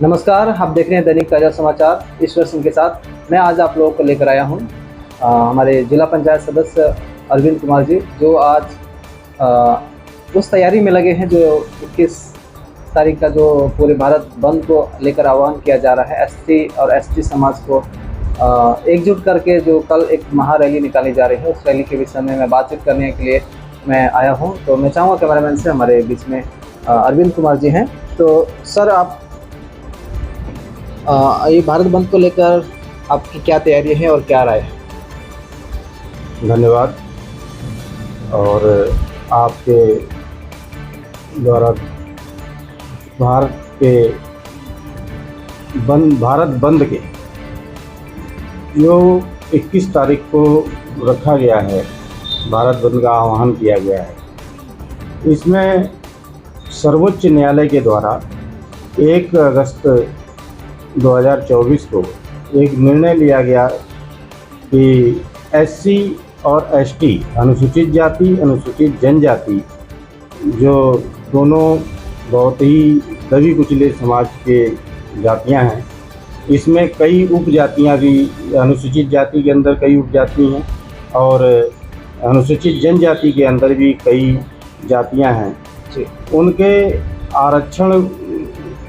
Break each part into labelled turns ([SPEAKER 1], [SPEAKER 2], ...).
[SPEAKER 1] नमस्कार, आप देख रहे हैं दैनिक ताजा समाचार। ईश्वर सिंह के साथ मैं आज आप लोगों को लेकर आया हूं हमारे जिला पंचायत सदस्य अरविंद कुमार जी, जो आज उस तैयारी में लगे हैं जो 21 तारीख का जो पूरे भारत बंद को लेकर आह्वान किया जा रहा है। एसटी और एसटी समाज को एकजुट करके जो कल एक महारैली निकाली जा रही है, उस रैली के विषय में मैं बातचीत करने के लिए मैं आया हूं। तो मैं चाहूँगा कैमरामैन से हमारे बीच में अरविंद कुमार जी हैं। तो सर, आप ये भारत बंद को लेकर आपकी क्या तैयारी है और क्या राय है?
[SPEAKER 2] धन्यवाद। और आपके द्वारा भारत बंद के जो 21 तारीख को रखा गया है, भारत बंद का आह्वान किया गया है, इसमें सर्वोच्च न्यायालय के द्वारा 1 अगस्त 2024 को एक निर्णय लिया गया कि एससी और एसटी, अनुसूचित जाति, अनुसूचित जनजाति, जो दोनों बहुत ही दबी कुचले समाज के जातियां हैं, इसमें कई उपजातियां भी, अनुसूचित जाति के अंदर कई उपजाति हैं और अनुसूचित जनजाति के अंदर भी कई जातियां हैं। उनके आरक्षण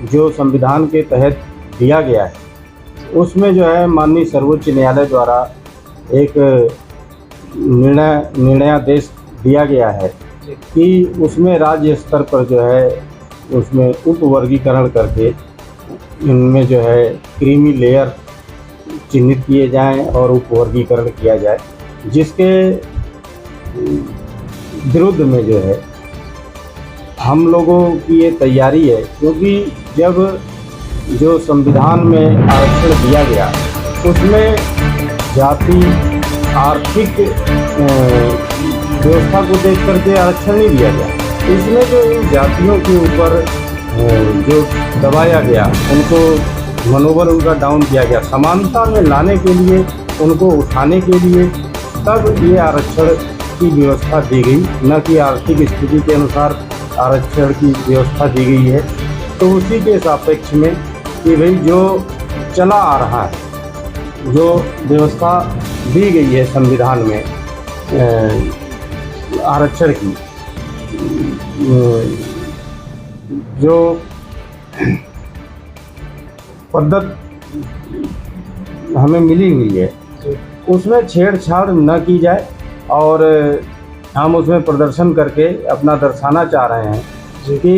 [SPEAKER 2] जो संविधान के तहत दिया गया है, उसमें जो है माननीय सर्वोच्च न्यायालय द्वारा एक निर्णयादेश दिया गया है कि उसमें राज्य स्तर पर जो है उसमें उप वर्गीकरण करके इनमें जो है क्रीमी लेयर चिन्हित किए जाएं और उप वर्गीकरण किया जाए, जिसके विरुद्ध में जो है हम लोगों की ये तैयारी है। क्योंकि जब जो संविधान में आरक्षण दिया गया, उसमें जाति, आर्थिक व्यवस्था को देख करके आरक्षण नहीं दिया गया। इसमें जो इन जातियों के ऊपर जो दबाया गया, उनको मनोबल उनका डाउन किया गया, समानता में लाने के लिए, उनको उठाने के लिए तब ये आरक्षण की व्यवस्था दी गई, न कि आर्थिक स्थिति के अनुसार आरक्षण की व्यवस्था दी गई है। तो उसी के सापेक्ष में कि भाई जो चला आ रहा है, जो व्यवस्था दी गई है संविधान में आरक्षण की, जो पद्धति हमें मिली हुई है, उसमें छेड़छाड़ न की जाए। और हम उसमें प्रदर्शन करके अपना दर्शाना चाह रहे हैं कि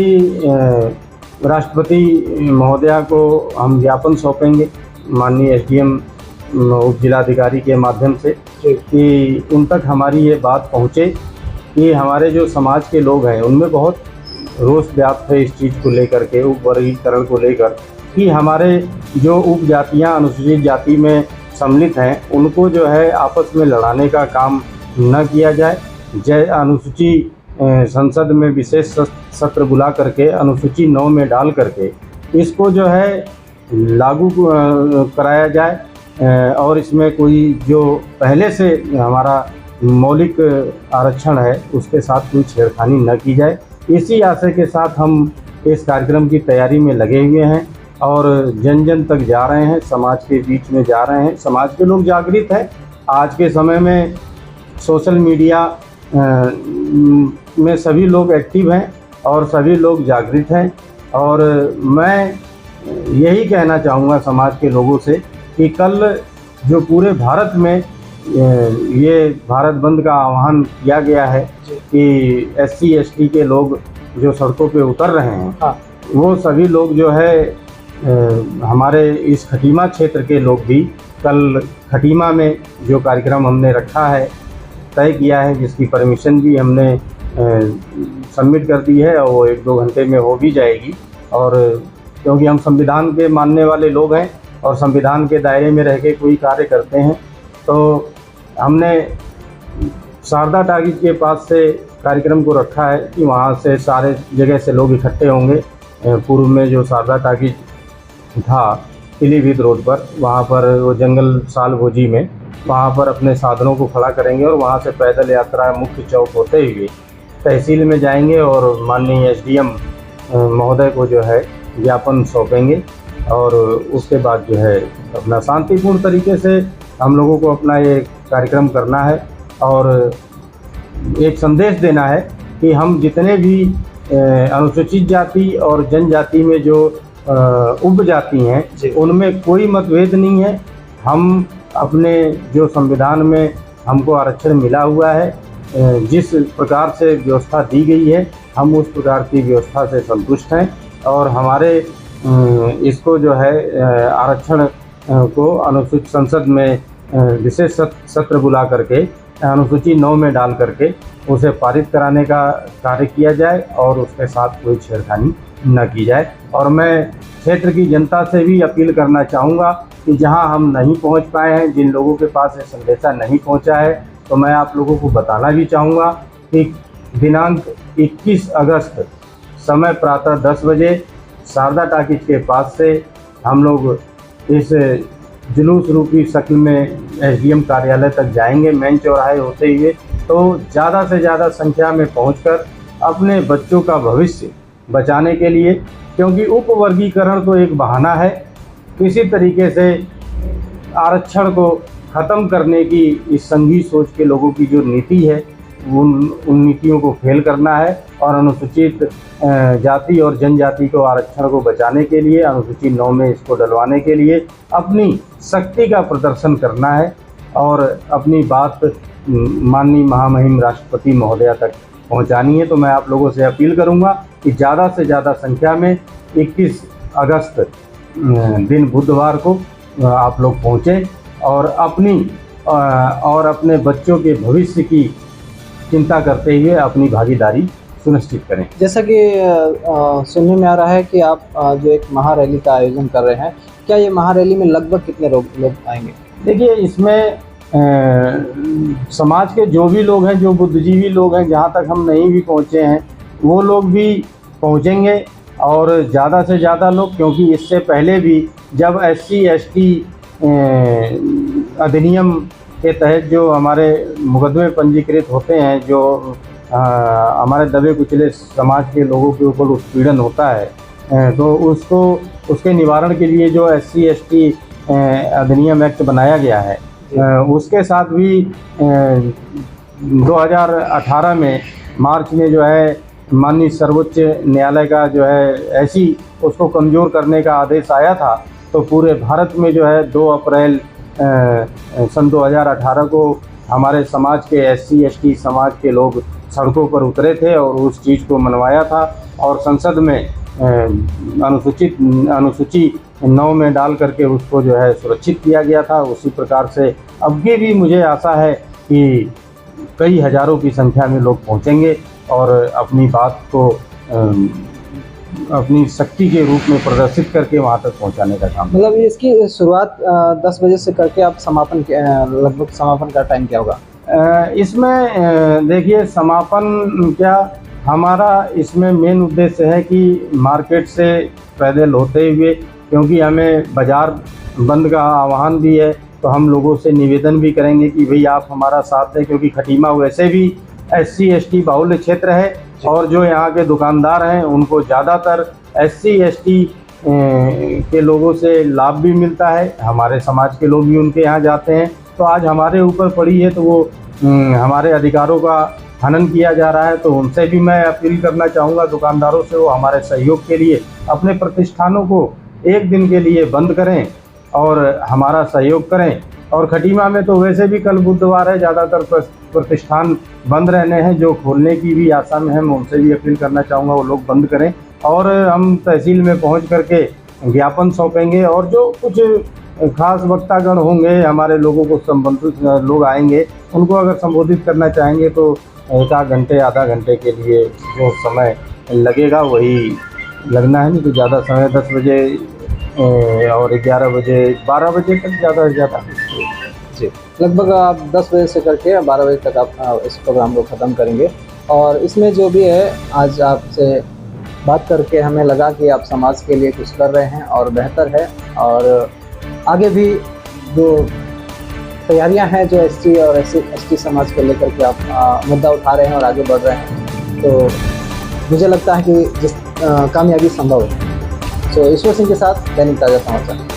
[SPEAKER 2] राष्ट्रपति महोदया को हम ज्ञापन सौंपेंगे माननीय एसडीएम उप जिलाधिकारी के माध्यम से, कि उन तक हमारी ये बात पहुँचे कि हमारे जो समाज के लोग हैं उनमें बहुत रोष व्याप्त है इस चीज़ को लेकर के, उप वर्गीकरण को लेकर, कि हमारे जो उपजातियाँ अनुसूचित जाति में सम्मिलित हैं उनको जो है आपस में लड़ाने का काम न किया जाए। अनुसूची संसद में विशेष सत्र बुला करके अनुसूची 9 में डाल करके इसको जो है लागू कराया जाए और इसमें कोई जो पहले से हमारा मौलिक आरक्षण है उसके साथ कोई छेड़खानी न की जाए। इसी आशय के साथ हम इस कार्यक्रम की तैयारी में लगे हुए हैं और जन जन तक जा रहे हैं, समाज के बीच में जा रहे हैं। समाज के लोग जागृत हैं। आज के समय में सोशल मीडिया में सभी लोग एक्टिव हैं और सभी लोग जागृत हैं। और मैं यही कहना चाहूँगा समाज के लोगों से कि कल जो पूरे भारत में ये भारत बंद का आह्वान किया गया है कि एससी एसटी के लोग जो सड़कों पे उतर रहे हैं, वो सभी लोग जो है हमारे इस खटीमा क्षेत्र के लोग भी कल खटीमा में जो कार्यक्रम हमने रखा है, तय किया है, जिसकी परमिशन भी हमने सबमिट कर दी है और वो 1-2 घंटे में हो भी जाएगी। और क्योंकि हम संविधान के मानने वाले लोग हैं और संविधान के दायरे में रह के कोई कार्य करते हैं, तो हमने शारदा टाकीज के पास से कार्यक्रम को रखा है कि वहाँ से सारे जगह से लोग इकट्ठे होंगे। पूर्व में जो शारदा टाकीज था पीलीभीत रोड पर, वहाँ पर वो जंगल साल भोजी में, वहाँ पर अपने साधनों को खड़ा करेंगे और वहाँ से पैदल यात्रा मुख्य चौक होते हुए तहसील में जाएंगे और माननीय एसडीएम महोदय को जो है ज्ञापन सौंपेंगे और उसके बाद जो है अपना शांतिपूर्ण तरीके से हम लोगों को अपना ये कार्यक्रम करना है और एक संदेश देना है कि हम जितने भी अनुसूचित जाति और जनजाति में जो उपजाति
[SPEAKER 1] जी।
[SPEAKER 2] हैं उनमें कोई मतभेद नहीं है। हम अपने जो संविधान में हमको आरक्षण मिला हुआ है, जिस प्रकार से व्यवस्था दी गई है हम उस प्रकार की व्यवस्था से संतुष्ट हैं और हमारे इसको जो है आरक्षण को अनुसूचित संसद में विशेष सत्र बुला करके अनुसूची 9 में डाल करके उसे पारित कराने का कार्य किया जाए और उसके साथ कोई छेड़खानी न की जाए। और मैं क्षेत्र की जनता से भी अपील करना चाहूँगा कि जहां हम नहीं पहुंच पाए हैं, जिन लोगों के पास ये संदेशा नहीं पहुंचा है, तो मैं आप लोगों को बताना भी चाहूँगा कि दिनांक 21 अगस्त समय प्रातः 10 बजे शारदा टाकीज के पास से हम लोग इस जुलूस रूपी शक्ल में एसडीएम कार्यालय तक जाएंगे, मेन चौराहे होते हुए। तो ज़्यादा से ज़्यादा संख्या में पहुंचकर अपने बच्चों का भविष्य बचाने के लिए, क्योंकि उपवर्गीकरण तो एक बहाना है, किसी तरीके से आरक्षण को ख़त्म करने की इस संघी सोच के लोगों की जो नीति है उन नीतियों को फेल करना है और अनुसूचित जाति और जनजाति को आरक्षण को बचाने के लिए, अनुसूची 9 में इसको डलवाने के लिए अपनी शक्ति का प्रदर्शन करना है और अपनी बात माननीय महामहिम राष्ट्रपति महोदया तक पहुंचानी है। तो मैं आप लोगों से अपील करूंगा कि ज़्यादा से ज़्यादा संख्या में 21 अगस्त दिन बुधवार को आप लोग पहुँचें और अपने बच्चों के भविष्य की चिंता करते हुए अपनी भागीदारी सुनिश्चित करें।
[SPEAKER 1] जैसा कि सुनने में आ रहा है कि आप जो एक महारैली का आयोजन कर रहे हैं, क्या ये महारैली में लगभग कितने लोग आएंगे?
[SPEAKER 2] देखिए, इसमें समाज के जो भी लोग हैं, जो बुद्धिजीवी लोग हैं, जहाँ तक हम नहीं भी पहुँचे हैं वो लोग भी पहुँचेंगे और ज़्यादा से ज़्यादा लोग, क्योंकि इससे पहले भी जब SC/ST अधिनियम के तहत जो हमारे मुकदमे पंजीकृत होते हैं, जो हमारे दबे कुचले समाज के लोगों के ऊपर उत्पीड़न होता है, तो उसके निवारण के लिए जो SC/ST अधिनियम एक्ट बनाया गया है, उसके साथ भी 2018 में मार्च में जो है माननीय सर्वोच्च न्यायालय का जो है ऐसी उसको कमज़ोर करने का आदेश आया था। तो पूरे भारत में जो है 2 अप्रैल सन 2018 को हमारे समाज के SC/ST समाज के लोग सड़कों पर उतरे थे और उस चीज़ को मनवाया था और संसद में अनुसूची 9 में डाल करके उसको जो है सुरक्षित किया गया था। उसी प्रकार से अब भी मुझे आशा है कि कई हज़ारों की संख्या में लोग पहुंचेंगे और अपनी बात को अपनी शक्ति के रूप में प्रदर्शित करके वहां तक पहुंचाने का काम।
[SPEAKER 1] मतलब इसकी शुरुआत 10 बजे से करके आप लगभग समापन का टाइम क्या होगा?
[SPEAKER 2] इसमें देखिए, समापन क्या, हमारा इसमें मेन उद्देश्य है कि मार्केट से पैदल होते हुए, क्योंकि हमें बाज़ार बंद का आह्वान भी है, तो हम लोगों से निवेदन भी करेंगे कि भाई आप हमारा साथ दें, क्योंकि खटीमा वैसे भी SC/ST बाहुल्य क्षेत्र है और जो यहाँ के दुकानदार हैं उनको ज़्यादातर SC/ST के लोगों से लाभ भी मिलता है, हमारे समाज के लोग भी उनके यहाँ जाते हैं। तो आज हमारे ऊपर पड़ी है तो वो हमारे अधिकारों का हनन किया जा रहा है। तो उनसे भी मैं अपील करना चाहूँगा, दुकानदारों से, वो हमारे सहयोग के लिए अपने प्रतिष्ठानों को एक दिन के लिए बंद करें और हमारा सहयोग करें। और खटीमा में तो वैसे भी कल बुधवार है, ज़्यादातर प्रतिष्ठान बंद रहने हैं, जो खोलने की भी आशा में है, मैं उनसे भी अपील करना चाहूँगा वो लोग बंद करें और हम तहसील में पहुँच करके ज्ञापन सौंपेंगे और जो कुछ खास वक्तागण होंगे, हमारे लोगों को संबंधित लोग आएंगे, उनको अगर संबोधित करना चाहेंगे तो 1 घंटे आधा घंटे के लिए जो समय लगेगा वही लगना है, नहीं तो ज़्यादा समय 10 बजे और 11 बजे 12 बजे तक ज़्यादा से ज़्यादा।
[SPEAKER 1] जी, लगभग आप 10 बजे से करके 12 बजे तक आप इस प्रोग्राम को ख़त्म करेंगे। और इसमें जो भी है, आज आपसे बात करके हमें लगा कि आप समाज के लिए कुछ कर रहे हैं और बेहतर है, और आगे भी जो तैयारियां हैं जो SC और ST समाज को लेकर के आप मुद्दा उठा रहे हैं और आगे बढ़ रहे हैं, तो मुझे लगता है कि कामयाबी संभव है। सो ईश्वर सिंह के साथ दैनिक ताज़ा समाचार।